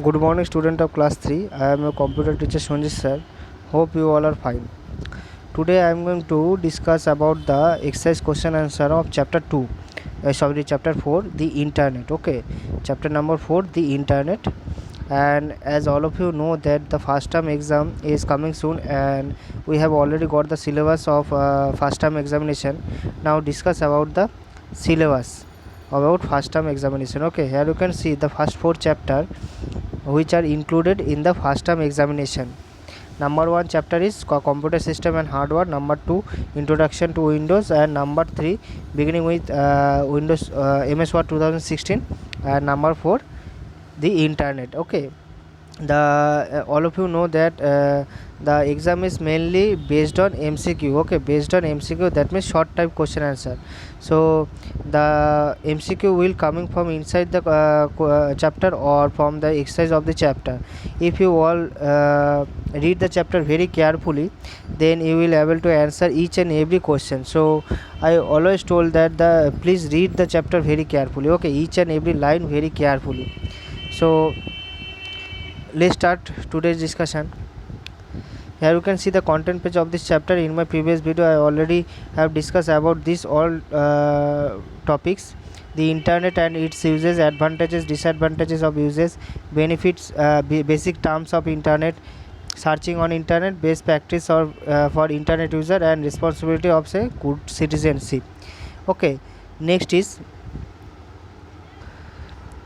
Good morning, student of class 3. I am your computer teacher Sonjit sir. Hope you all are fine. Today I am going to discuss about the exercise question answer of chapter 2. Chapter 4, the internet. Okay, chapter number 4, the internet. And as all of you know that the first term exam is coming soon, and we have already got the syllabus of first term examination. Now discuss about the syllabus about first term examination. Okay, here you can see the first 4 chapter which are included in the first term examination. Number 1 chapter is computer system and hardware, number 2 introduction to Windows, and number 3 beginning with Windows MS Word 2016, and number 4 the internet. Okay, the all of you know that the exam is mainly based on MCQ. Okay, based on MCQ, that means short type question answer. So the MCQ will coming from inside the chapter or from the exercise of the chapter. If you all read the chapter very carefully, then you will able to answer each and every question. So I always told that please read the chapter very carefully. Okay, each and every line very carefully. So let's start today's discussion. Here you can see the content page of this chapter. In my previous video I already have discussed about this all topics: the internet and its uses, advantages, disadvantages of uses, benefits, basic terms of internet, searching on internet, best practice or for internet user, and responsibility of say good citizenship. Okay, next is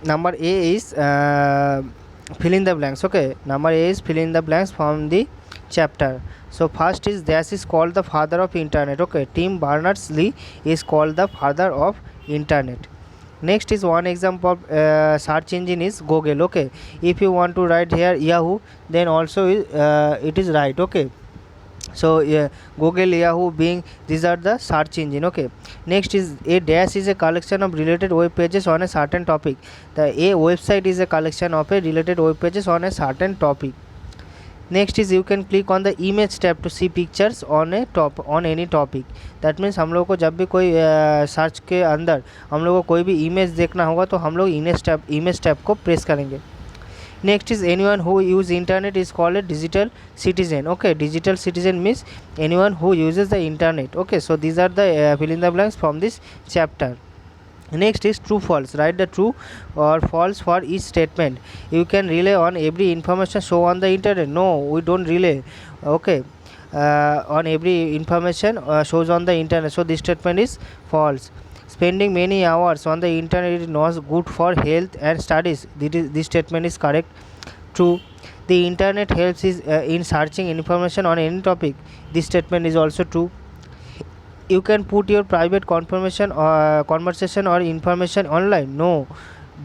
number A is fill in the blanks. Okay, number A is fill in the blanks from the chapter. So first is Dash is called the father of internet. Okay, Tim Berners-Lee is called the father of internet. Next is one example of search engine is Google. Okay, if you want to write here Yahoo, then also it is right. Okay, so Google, Yahoo, Bing, these are the search engine. Okay, next is a dash is a collection of related web pages on a certain topic. The a website is a collection of a related web pages on a certain topic. Next is you can click on the image tab to see pictures on any topic. That means हम लोग को जब भी कोई search के अंदर हम लोग को कोई भी इमेज देखना होगा तो हम लोग इमेज टैब को प्रेस करेंगे. Next is anyone who use internet is called a digital citizen. Okay, digital citizen means anyone who uses the internet. Okay, so these are the fill in the blanks from this chapter. Next is true false. Write the true or false for each statement. You can rely on every information shown on the internet. No, we don't rely. Okay, on every information shows on the internet. So this statement is false. Spending many hours on the internet is not good for health and studies. This statement is correct. True. The internet helps in searching information on any topic. This statement is also true. You can put your private conversation or information online. No,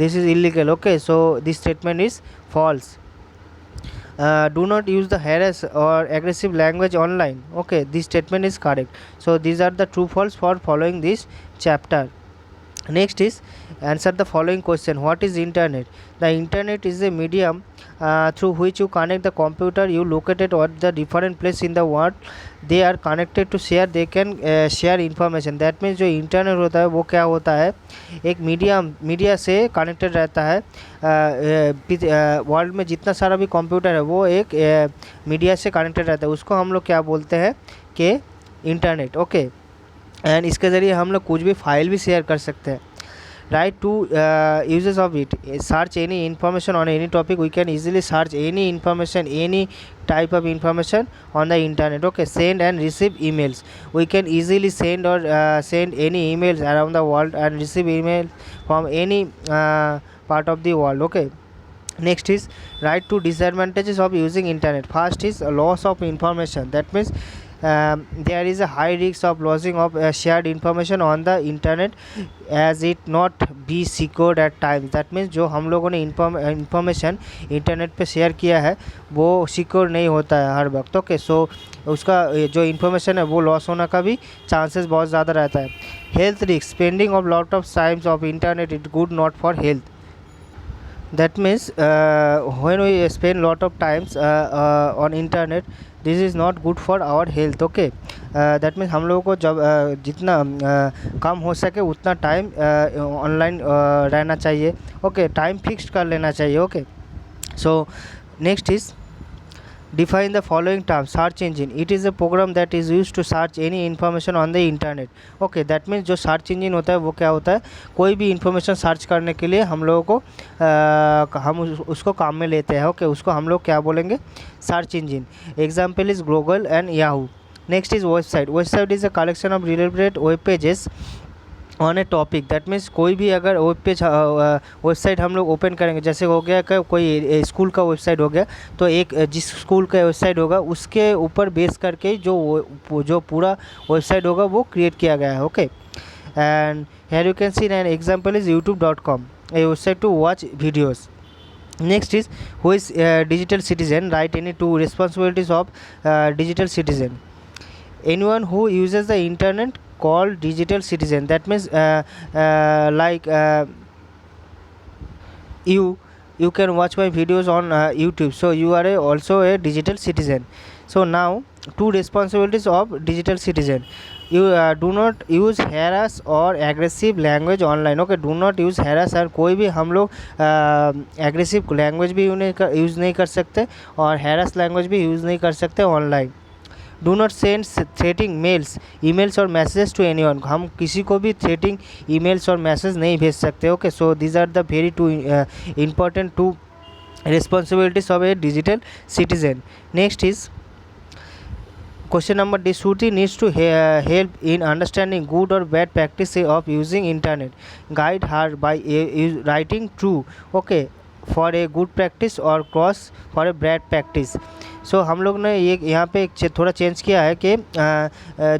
this is illegal. Okay, so this statement is false. Do not use the harass or aggressive language online. Okay, this statement is correct. So these are the true false for following this chapter. Next is answer the following question. What is internet? The internet is a medium through which you connect the computer you located at the different place in the world. They are connected to share. They can share information. That means जो internet होता है वो क्या होता है, एक media से connected रहता है. वर्ल्ड में जितना सारा भी कंप्यूटर है वो एक मीडिया से कनेक्टेड रहता है. उसको हम लोग क्या बोलते हैं कि इंटरनेट. ओके, एंड इसके ज़रिए हम लोग कुछ भी फाइल भी शेयर कर सकते हैं. Right to uses of it. Search any information on any topic. We can easily search any information, any type of information on the internet. Okay, send and receive emails. We can easily send or send any emails around the world and receive email from any part of the world. Okay, next is write two disadvantages of using internet. First is loss of information. That means there is a high risk of losing of shared information on the internet as it not be secured at times. That means जो हम लोगों ने information internet पे share किया है वो secure नहीं होता है हर वक्त. ओके, सो उसका जो इन्फॉर्मेशन है वो लॉस होने का भी चांसेस बहुत ज़्यादा रहता है. Health risk. Spending of lot of times of internet it good not for health. That means when we spend lot of times on internet, this is not good for our health. Okay, that means हम लोगों को जब जितना कम हो सके उतना time online रहना चाहिए. ओके, टाइम फिक्स कर लेना चाहिए. Okay, So next is define the following terms. Search engine, it is a program that is used to search any information on the internet. Okay, that means जो search engine होता है वो क्या होता है, कोई भी इंफॉर्मेशन सर्च करने के लिए हम लोगों को हम उसको काम में लेते हैं. ओके, उसको हम लोग क्या बोलेंगे, search engine. Example is Google and Yahoo. Next is website. Website is a collection of related web pages on A topic. That means कोई भी अगर वेब पेज वेबसाइट हम लोग ओपन करेंगे, जैसे हो गया कि कोई स्कूल का वेबसाइट हो गया, तो एक जिस स्कूल का वेबसाइट होगा उसके ऊपर बेस करके जो पूरा वेबसाइट होगा वो क्रिएट किया गया है. Okay, and here you can see an example is youtube.com, a website to watch videos. Next is who is digital citizen. Write any two responsibilities of digital citizen. Anyone who uses the internet called digital citizen. That means like you can watch my videos on YouTube, so you are also a digital citizen. So now two responsibilities of digital citizen. You do not use harass or aggressive language online. Okay, do not use harass, और कोई भी हम लोग aggressive language भी use नहीं कर सकते और हैरास लैंग्वेज भी यूज़ नहीं कर सकते online. Do not send threatening mails, emails और मैसेजेस टू एनीवन. हम किसी को भी थ्रेटिंग ईमेल्स और मैसेज नहीं भेज सकते. Okay, so these are the very two important two responsibilities of a digital citizen. Next is question number D. Shruti needs to help in understanding good or bad practice of using internet. Guide her by writing true, okay, for a good practice or cross for a bad practice. सो हम लोग ने ये यहाँ पे एक थोड़ा change किया है कि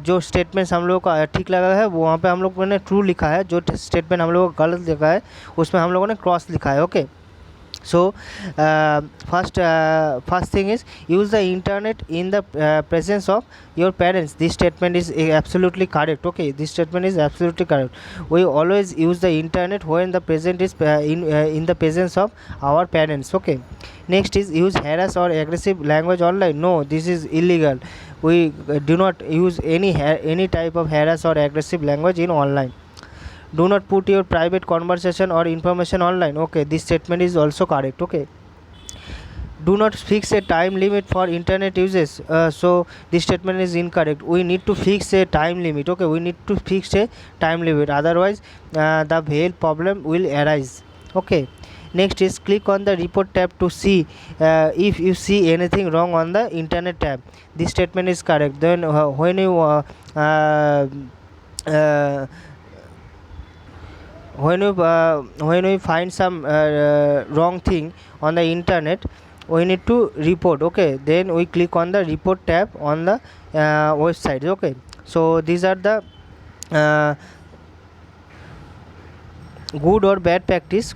जो स्टेटमेंट्स हम लोग का ठीक लगा है वो वहाँ पे हम लोगों ने ट्रू लिखा है, जो स्टेटमेंट हम लोग को गलत लिखा है उसमें हम लोगों ने क्रॉस लिखा है. Okay, so first thing is use the internet in the presence of your parents. This statement is absolutely correct. Okay, this statement is absolutely correct. We always use the internet when the present is in the presence of our parents. Okay, next is use harass or aggressive language online. No, this is illegal. We do not use any type of harass or aggressive language in online. Do not put your private conversation or information online. Okay, this statement is also correct. Okay, do not fix a time limit for internet uses. So this statement is incorrect. We need to fix a time limit. Okay, we need to fix a time limit, otherwise the whole problem will arise. Okay, next is click on the report tab to see if you see anything wrong on the internet tab. This statement is correct. Then when we find some wrong thing on the internet, we need to report. Okay, then we click on the report tab on the website. Okay, so these are the good or bad practice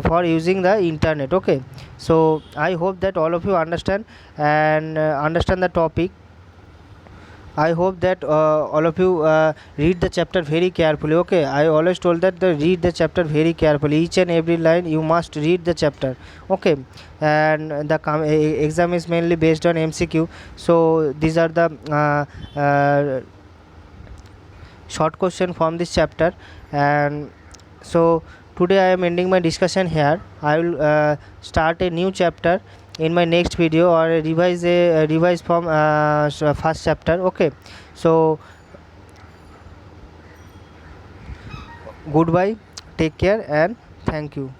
for using the internet. Okay, so I hope that all of you understand and understand the topic. I hope that all of you read the chapter very carefully. Okay, I always told that read the chapter very carefully. Each and every line you must read the chapter. Okay, and the exam is mainly based on MCQ. So these are the short question from this chapter. And so today I am ending my discussion here. I will start a new chapter in my next video, or revise from first chapter. Okay, so goodbye, take care and thank you.